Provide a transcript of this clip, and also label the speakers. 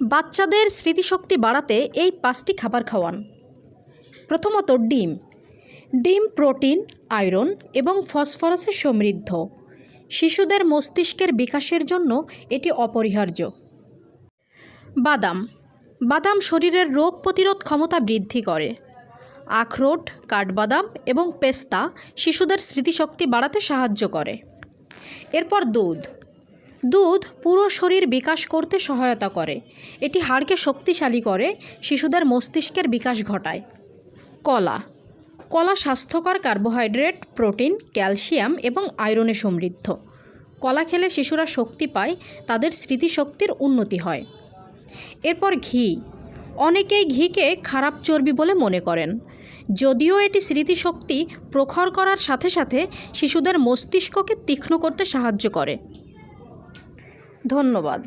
Speaker 1: বাচ্চাদের স্মৃতিশক্তি বাড়াতে এই 5টি খাবার খাওয়ান। প্রথমত ডিম। ডিম প্রোটিন, আয়রন এবং ফসফরাসে সমৃদ্ধ। শিশুদের মস্তিষ্কের বিকাশের জন্য এটি অপরিহার্য। বাদাম। বাদাম শরীরের রোগ প্রতিরোধ ক্ষমতা বৃদ্ধি করে। আখরোট, কাঠবাদাম এবং পেস্তা শিশুদের স্মৃতিশক্তি বাড়াতে সাহায্য করে। এরপর দুধ। দুধ পুরো শরীর বিকাশ করতে সহায়তা করে। এটি হাড়কে শক্তিশালী করে, শিশুদের মস্তিষ্কের বিকাশ ঘটায়। কলা। কলা স্বাস্থ্যকর কার্বোহাইড্রেট, প্রোটিন, ক্যালসিয়াম এবং আয়রনে সমৃদ্ধ। কলা খেলে শিশুরা শক্তি পায়, তাদের স্মৃতিশক্তির উন্নতি হয়। এরপর ঘি। অনেকেই ঘিকে খারাপ চর্বি বলে মনে করেন, যদিও এটি স্মৃতিশক্তি প্রখর করার সাথে সাথে শিশুদের মস্তিষ্ককে তীক্ষ্ণ করতে সাহায্য করে। ধন্যবাদ।